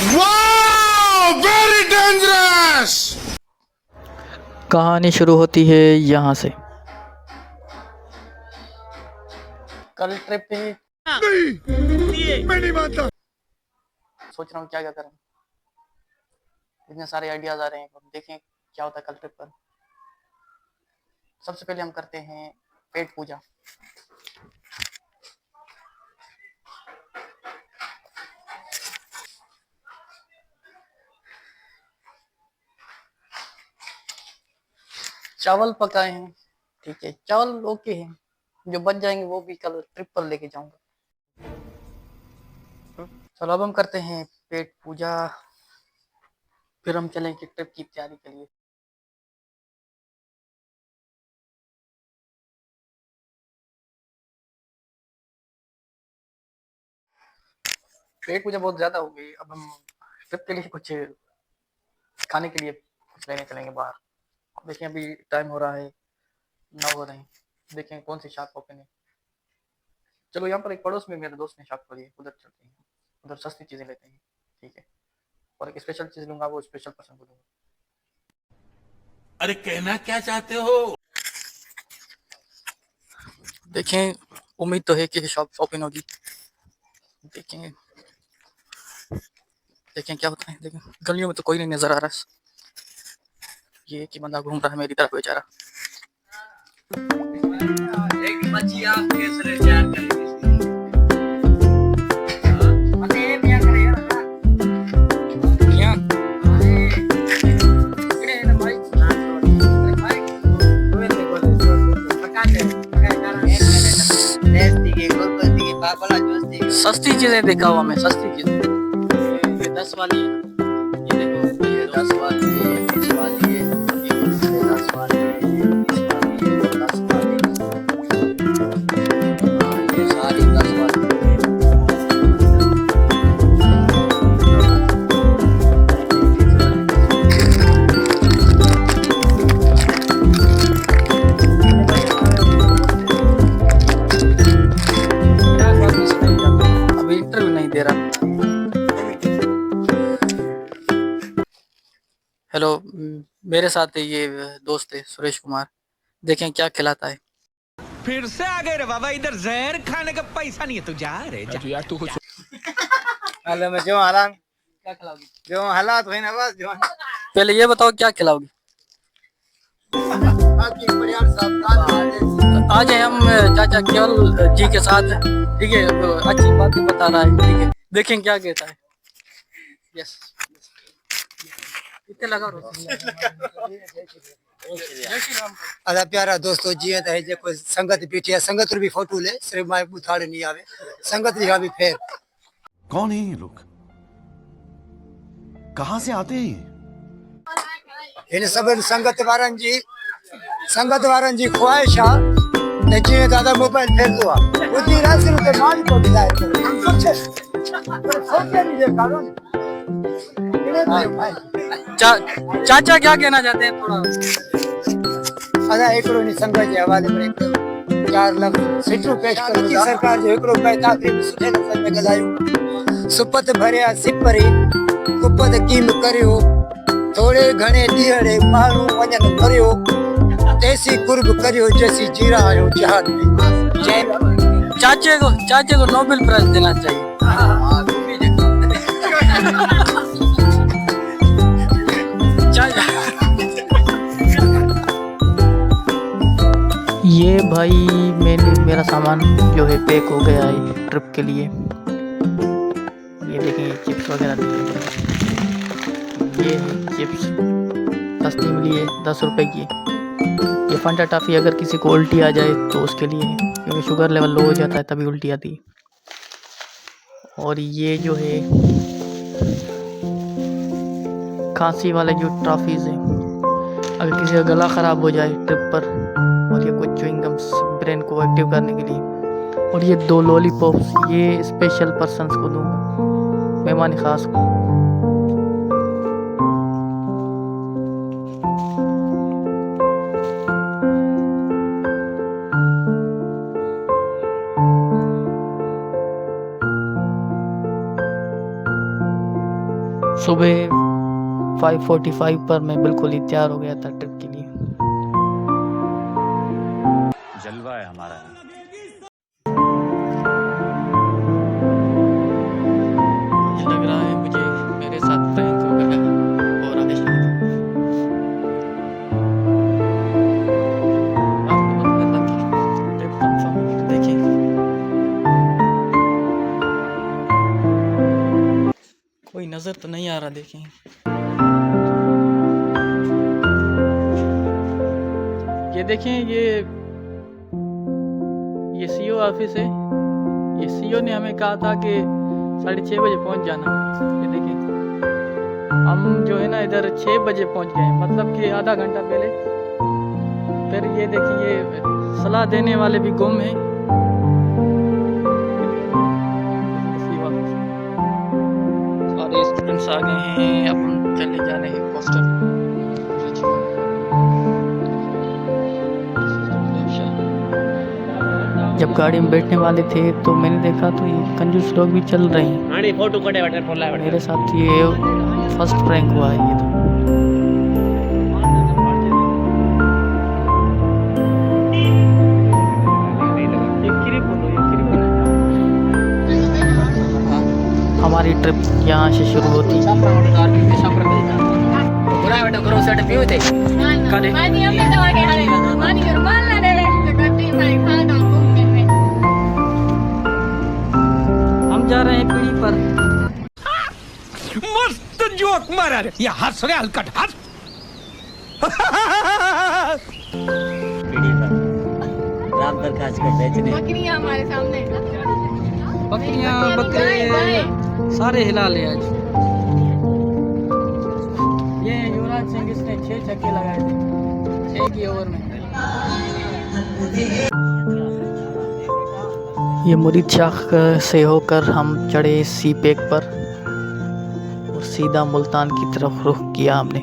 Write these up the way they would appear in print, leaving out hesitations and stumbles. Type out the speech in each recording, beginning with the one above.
वाह, very dangerous. कहानी शुरू होती है यहाँ से। कल ट्रिप पे मैं नहीं मानता। सोच रहा हूँ क्या क्या करें, इतने सारे आइडियाज आ रहे हैं। अब देखें क्या होता है कल ट्रिप पर। सबसे पहले हम करते हैं पेट पूजा। चावल पकाए हैं, ठीक है, चावल ओके हैं, जो बच जाएंगे वो भी कल ट्रिप पर लेके जाऊंगा। चलो अब हम करते हैं पेट पूजा, फिर हम चलेंगे ट्रिप की तैयारी के लिए। पेट पूजा बहुत ज्यादा हो गई, अब हम ट्रिप के लिए कुछ खाने के लिए कुछ लेने चलेंगे बाहर। देखें अभी टाइम हो रहा है, 9 हो रहे हैं, देखें कौन सी शॉप ओपन है। चलो यहाँ पर एक पड़ोस में मेरे दोस्त ने शॉप खोली है, उधर चलते हैं, उधर सस्ती चीजें लेते हैं, ठीक है। और एक स्पेशल चीज लूंगा, वो स्पेशल पर्सन को दूंगा। अरे कहना क्या चाहते हो? देखें उम्मीद तो है कि शॉप ओपन होगी, देखेंगे देखें क्या होता है। देखें गलियों में तो कोई नहीं नजर आ रहा, ये कि बंदा घूम रहा है मेरी तरफ बेचारा। सस्ती चीजें देखा हुआ मैं, सस्ती चीजें ये 10 वाली है, ये देखो ये 10 वाली है, 20 वाली है, ये 10 वाली है, 20 वाली है, 10 वाली है, हाँ ये सारी 10 वाली है। अभी इंटरव्यू नहीं दे रहा। हेलो, मेरे साथ है ये दोस्त है सुरेश कुमार, देखें क्या खिलाता है। फिर से आ गए रे बाबा, इधर जहर खाने का पैसा नहीं है, तू जा रे जा। यार तू कुछ हेलो मैं जो हालात क्या खिलाओगी? जो हालात हुए ना बस जो पहले ये बताओ क्या खिलाओगी? बाकी बढ़िया सब आज है हम चाचा केवल जी के साथ, ठीक है, अच्छी बातें बता रहा है, ठीक है, देखें क्या कहता है। यस इतने लगा अदा प्यारा दोस्तों जी तो है कोई संगत बैठी है, संगत भी फोटो ले, सिर्फ माय बुथाड़े नहीं आवे, संगत रिहा भी फेर। कौन है ये लोग? कहां से आते हैं ये? इन सब संगत वारन जी ख्वाहिश आ ने जी दादा मोबाइल फेर दो उदी रास्ते ते माल को दिलाए हम सोचे नहीं ये कानून चाचा क्या कहना चाहते हैं थोड़ा? अदा एकड़ो नहीं संगत जे हवाले में एक 4 लाख सीटू पेश करो की सरकार जो एकड़ो पैसा भी सुठे नसल में गलायो सुपत भरिया सिपरी कुपत कीम करियो थोड़े घणे दिहड़े माण्हू वञनि भरियो तेसी कुर्ब करियो जैसी जीरा आयो जहान में। चाचे को नोबेल प्राइज देना चाहिए। ये भाई मेरा सामान जो है पैक हो गया है ट्रिप के लिए। ये देखें ये चिप्स वगैरह दिए, ये चिप्स सस्ती मिली है 10 रुपए की। ये फंटा टॉफी अगर किसी को उल्टी आ जाए तो उसके लिए है, क्योंकि शुगर लेवल लो हो जाता है तभी उल्टी आती है। और ये जो है खांसी वाले जो टॉफीज़ हैं, अगर किसी का गला ख़राब हो जाए ट्रिप पर, और ये कुछ च्युइंगम्स ब्रेन को एक्टिव करने के लिए। और ये 2 लॉलीपॉप्स, ये स्पेशल पर्सन्स को दूंगा, मेहमान ख़ास को। सुबह 5:45 पर मैं बिल्कुल ही तैयार हो गया था ट्रिप के लिए। जलवा है हमारा। मुझे लग रहा है मुझे मेरे साथ प्रैंक हो गया हो रहा है शायद। आपको बंद करना था, ट्रिप कंफर्म होगी तो देखिए। कोई नजर तो नहीं आ रहा, देखें। ये देखें, ये सीओ ऑफिस है। ये सीओ ने हमें कहा था कि 6:30 बजे पहुंच जाना। ये देखें, हम जो है ना इधर 6 बजे पहुंच गए, मतलब कि आधा घंटा पहले। फिर ये देखें, ये सलाह देने वाले भी गुम हैं। सारे स्टूडेंट्स आ गए हैं, अपन चले जा रहे हैं हॉस्टल। जब गाड़ी में बैठने वाले थे तो मैंने देखा तो ये कंजूस लोग भी चल रहे हैं। मेरे साथ ये फर्स्ट प्रैंक हुआ है ये तो। हमारी ट्रिप यहाँ से शुरू होती है। हम जा रहे हैं पीढ़ी पर। मस्त जोक मारा रे, ये हंस रे हलकट हंस। रात भर खास कर बेचने। बकरियां हमारे सामने। बकरियां बकरे सारे हिला ले आज। ये युवराज सिंह, इसने 6 छक्के लगाए थे 6 की ओवर में। ये मुरीद शाख से होकर हम चढ़े सी पैक पर और सीधा मुल्तान की तरफ रुख किया हमने।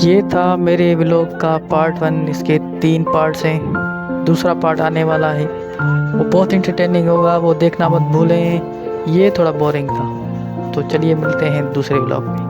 ये था मेरे व्लॉग का पार्ट 1। इसके 3 पार्ट्स हैं, दूसरा पार्ट आने वाला है। वो बहुत इंटरटेनिंग होगा, वो देखना मत भूलें। ये थोड़ा बोरिंग था, तो चलिए मिलते हैं दूसरे व्लॉग में।